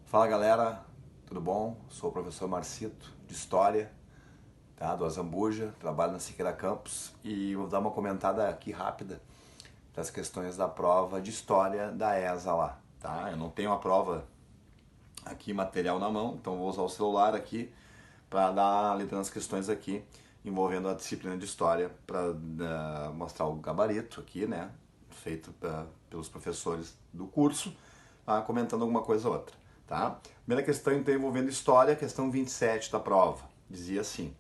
Fala galera, tudo bom? Sou o professor Marcito, de História, tá? Do Azambuja, trabalho na Siqueira Campus e vou dar uma comentada aqui rápida das questões da prova de História da ESA lá, tá? Eu não tenho a prova aqui material na mão, então vou usar o celular aqui para dar lida nas questões aqui envolvendo a disciplina de História para mostrar o gabarito aqui, né? Feito pelos professores do curso, comentando alguma coisa ou outra. Tá? Primeira questão então envolvendo história, questão 27 da prova. Dizia assim: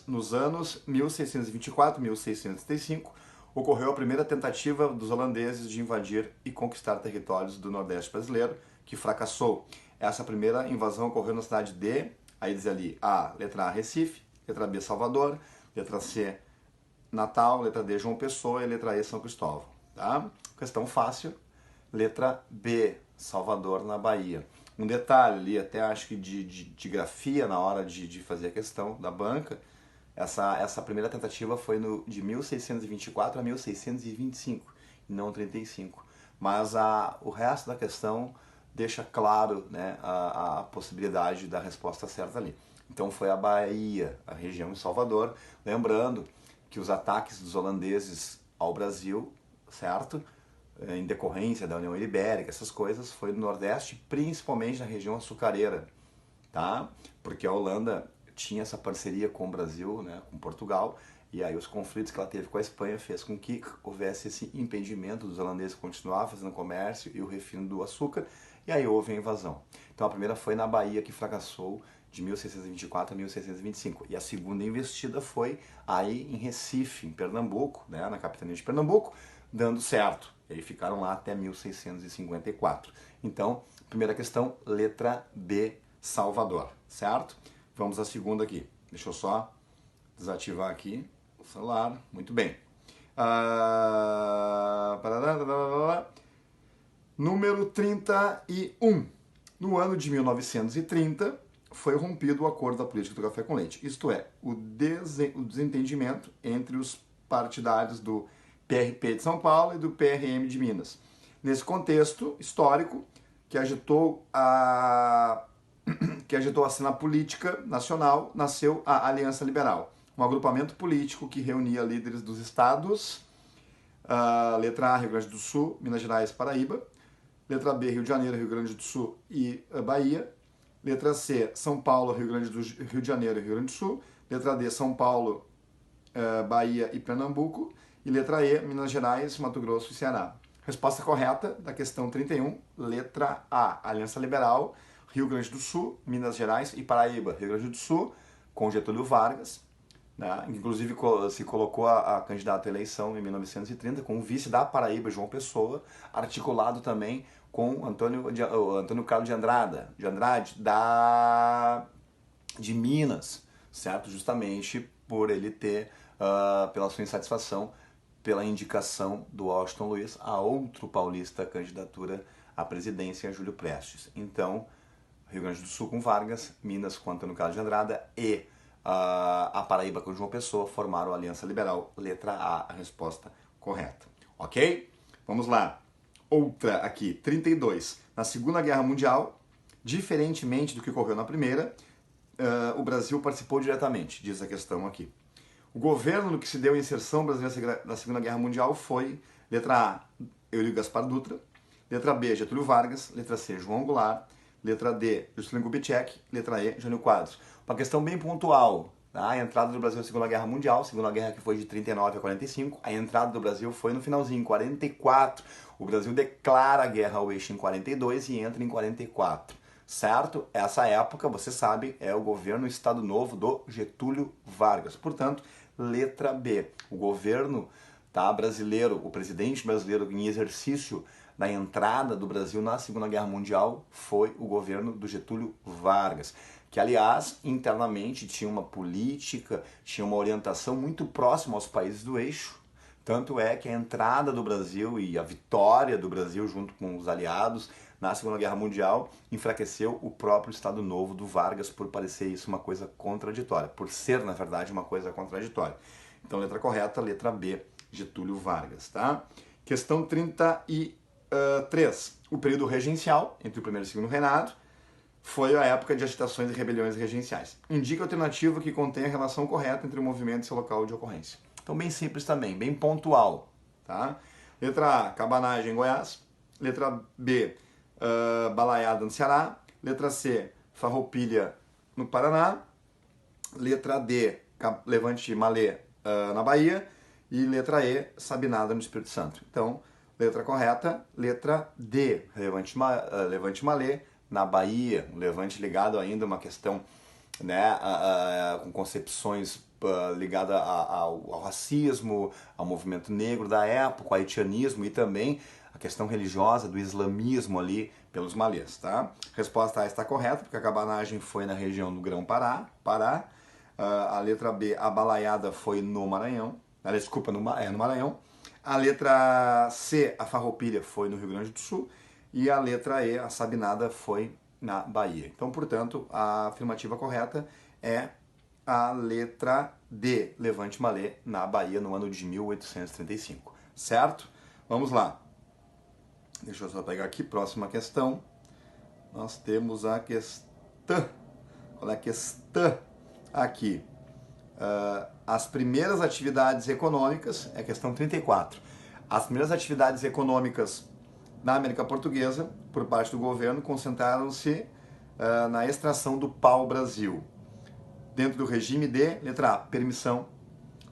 nos anos 1624 e 1635, ocorreu a primeira tentativa dos holandeses de invadir e conquistar territórios do Nordeste brasileiro, que fracassou. Essa primeira invasão ocorreu na cidade de, aí diz ali, letra A, Recife, letra B, Salvador, letra C, Natal, letra D, João Pessoa e letra E, São Cristóvão. Tá? Questão fácil. Letra B, Salvador, na Bahia. Um detalhe ali, até acho que de grafia na hora de fazer a questão da banca, essa primeira tentativa foi de 1624 a 1625, e não 35. Mas o resto da questão deixa claro, né, a possibilidade da resposta certa ali. Então foi a Bahia, a região de Salvador. Lembrando que os ataques dos holandeses ao Brasil, certo? Em decorrência da União Ibérica, essas coisas, foi no Nordeste, principalmente na região açucareira, tá? Porque a Holanda tinha essa parceria com o Brasil, né, com Portugal, e aí os conflitos que ela teve com a Espanha fez com que houvesse esse impedimento dos holandeses continuar fazendo comércio e o refino do açúcar, e aí houve a invasão. Então a primeira foi na Bahia, que fracassou de 1624 a 1625, e a segunda investida foi aí em Recife, em Pernambuco, né, na capitania de Pernambuco, dando certo. E aí ficaram lá até 1654. Então, primeira questão, letra B, Salvador, certo? Vamos à segunda aqui. Deixa eu só desativar aqui o celular. Muito bem. Número 31. No ano de 1930, foi rompido o acordo da política do café com leite. Isto é, o desentendimento entre os partidários do PRP de São Paulo e do PRM de Minas. Nesse contexto histórico, que agitou a cena política nacional, nasceu a Aliança Liberal, um agrupamento político que reunia líderes dos estados, letra A, Rio Grande do Sul, Minas Gerais, Paraíba, letra B, Rio de Janeiro, Rio Grande do Sul e Bahia, letra C, São Paulo, Rio de Janeiro e Rio Grande do Sul, letra D, São Paulo, Bahia e Pernambuco, e letra E, Minas Gerais, Mato Grosso e Ceará. Resposta correta da questão 31, letra A, Aliança Liberal, Rio Grande do Sul, Minas Gerais e Paraíba. Rio Grande do Sul, com Getúlio Vargas, né? Inclusive se colocou a candidata à eleição em 1930 com o vice da Paraíba, João Pessoa, articulado também com Antônio Carlos de Andrade de Minas, certo? Justamente por ele ter, pela sua insatisfação, pela indicação do Washington Luiz a outro paulista candidatura à presidência, Júlio Prestes. Então, Rio Grande do Sul com Vargas, Minas com Antônio Carlos de Andrade e a Paraíba com João Pessoa formaram a Aliança Liberal, letra A resposta correta. Ok? Vamos lá. Outra aqui, 32. Na Segunda Guerra Mundial, diferentemente do que ocorreu na Primeira, o Brasil participou diretamente, diz a questão aqui. O governo no que se deu a inserção brasileira na Segunda Guerra Mundial foi, letra A, Eurico Gaspar Dutra, letra B, Getúlio Vargas, letra C, João Goulart, letra D, Juscelino Kubitschek, letra E, Jânio Quadros. Uma questão bem pontual, tá? A entrada do Brasil na Segunda Guerra Mundial, Segunda Guerra que foi de 39 a 45, a entrada do Brasil foi no finalzinho, em 44. O Brasil declara a guerra ao eixo em 42 e entra em 44. Certo? Essa época, você sabe, é o governo Estado Novo do Getúlio Vargas. Portanto, letra B. O governo brasileiro, o presidente brasileiro em exercício da entrada do Brasil na Segunda Guerra Mundial foi o governo do Getúlio Vargas, que, aliás, internamente tinha uma política, tinha uma orientação muito próxima aos países do eixo. Tanto é que a entrada do Brasil e a vitória do Brasil junto com os aliados na Segunda Guerra Mundial enfraqueceu o próprio Estado Novo do Vargas por parecer isso uma coisa contraditória, por ser, na verdade, uma coisa contraditória. Então, letra correta, letra B, Getúlio Vargas, tá? Questão 33. 3. O período regencial, entre o primeiro e o segundo reinado, foi a época de agitações e rebeliões regenciais. Indica a alternativa que contém a relação correta entre o movimento e seu local de ocorrência. Então, bem simples também, bem pontual. Tá? Letra A, cabanagem em Goiás. Letra B, balaiada no Ceará. Letra C, farroupilha no Paraná. Letra D, levante malê na Bahia. E letra E, sabinada no Espírito Santo. Então, letra correta, letra D, levante malê na Bahia, um levante ligado ainda a uma questão, né, com concepções ligadas ao racismo, ao movimento negro da época, ao haitianismo e também a questão religiosa do islamismo ali pelos malês, tá? Resposta A está correta, porque a cabanagem foi na região do Grão-Pará. A letra B, a balaiada foi no Maranhão. Desculpa, no Maranhão. A letra C, a farroupilha, foi no Rio Grande do Sul. E a letra E, a sabinada, foi na Bahia. Então, portanto, a afirmativa correta é a letra D, levante malê, na Bahia, no ano de 1835. Certo? Vamos lá. Deixa eu só pegar aqui, próxima questão. Nós temos a questão. Qual é a questão? Aqui. As primeiras atividades econômicas, é a questão 34. As primeiras atividades econômicas na América Portuguesa, por parte do governo, concentraram-se na extração do pau-brasil. Dentro do regime de, letra A, permissão,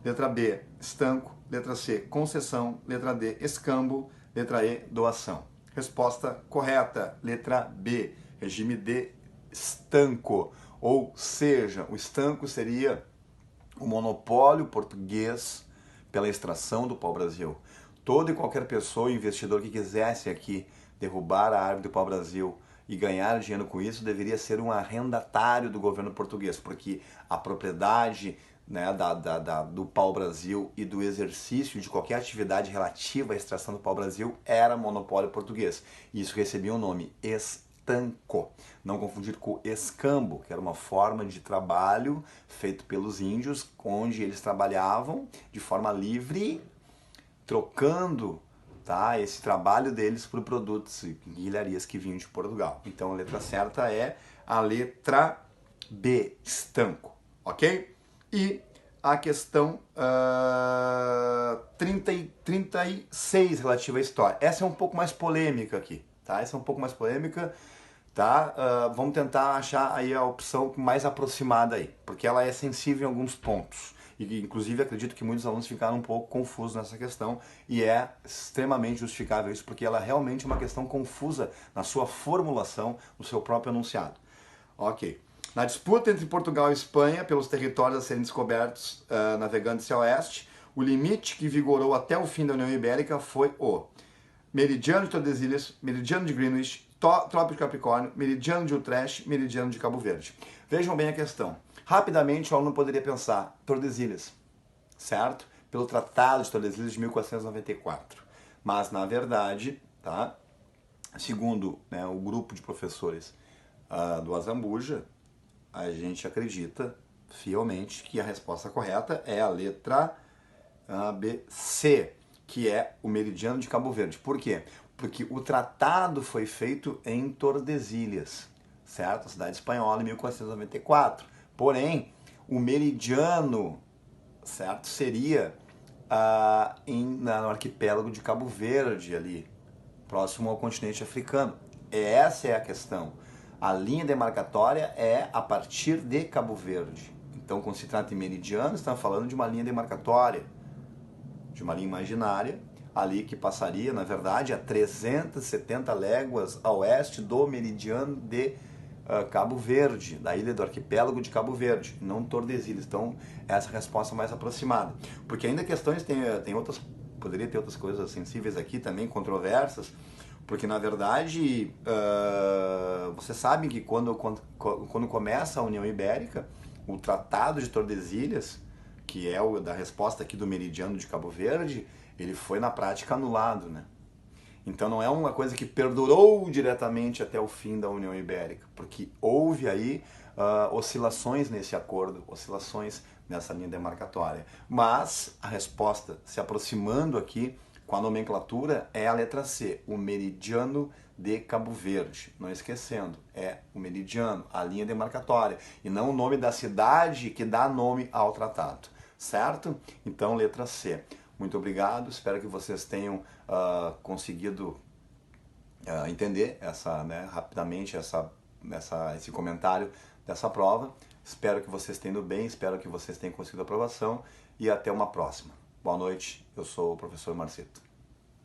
letra B, estanco, letra C, concessão, letra D, escambo, letra E, doação. Resposta correta, letra B, regime de estanco. Ou seja, o estanco seria o monopólio português pela extração do pau-brasil. Toda e qualquer pessoa, investidor que quisesse aqui derrubar a árvore do pau-brasil e ganhar dinheiro com isso, deveria ser um arrendatário do governo português, porque a propriedade, né, do pau-brasil e do exercício de qualquer atividade relativa à extração do pau-brasil era monopólio português. E isso recebia o nome estanco. Não confundir com escambo, que era uma forma de trabalho feito pelos índios, onde eles trabalhavam de forma livre, trocando, tá, esse trabalho deles por produtos e guilharias que vinham de Portugal. Então a letra certa é a letra B, estanco, ok? E a questão 36 relativa à história. Essa é um pouco mais polêmica aqui, tá? Essa é um pouco mais polêmica, tá? Vamos tentar achar aí a opção mais aproximada aí, porque ela é sensível em alguns pontos. E, inclusive, acredito que muitos alunos ficaram um pouco confusos nessa questão e é extremamente justificável isso, porque ela realmente é uma questão confusa na sua formulação, no seu próprio enunciado. Ok. Na disputa entre Portugal e Espanha pelos territórios a serem descobertos navegando-se a oeste, o limite que vigorou até o fim da União Ibérica foi o meridiano de Tordesilhas, meridiano de Greenwich, Trópico de Capricórnio, meridiano de Utrecht, meridiano de Cabo Verde. Vejam bem a questão. Rapidamente, o aluno poderia pensar, Tordesilhas, certo? Pelo Tratado de Tordesilhas de 1494. Mas, na verdade, tá? Segundo, né, o grupo de professores do Azambuja, a gente acredita fielmente que a resposta correta é a letra ABC, que é o meridiano de Cabo Verde. Por quê? Porque o tratado foi feito em Tordesilhas, certo? A cidade espanhola, em 1494. Porém, o meridiano, certo, seria no arquipélago de Cabo Verde, ali, próximo ao continente africano. Essa é a questão. A linha demarcatória é a partir de Cabo Verde. Então, quando se trata de meridiano, estamos falando de uma linha demarcatória, de uma linha imaginária, ali que passaria, na verdade, a 370 léguas a oeste do meridiano de Cabo Verde, da ilha do arquipélago de Cabo Verde, não Tordesilhas. Então, essa é a resposta mais aproximada. Porque ainda questões, tem outras, poderia ter outras coisas sensíveis aqui também, controversas, porque na verdade, você sabe que quando começa a União Ibérica, o Tratado de Tordesilhas, que é o da resposta aqui do meridiano de Cabo Verde, ele foi na prática anulado, né? Então não é uma coisa que perdurou diretamente até o fim da União Ibérica, porque houve aí oscilações nesse acordo, oscilações nessa linha demarcatória. Mas a resposta, se aproximando aqui com a nomenclatura é a letra C, o meridiano de Cabo Verde. Não esquecendo, é o meridiano, a linha demarcatória, e não o nome da cidade que dá nome ao tratado, certo? Então, letra C. Muito obrigado, espero que vocês tenham conseguido entender rapidamente esse comentário dessa prova. Espero que vocês tenham ido bem, espero que vocês tenham conseguido a aprovação e até uma próxima. Boa noite, eu sou o professor Marcito.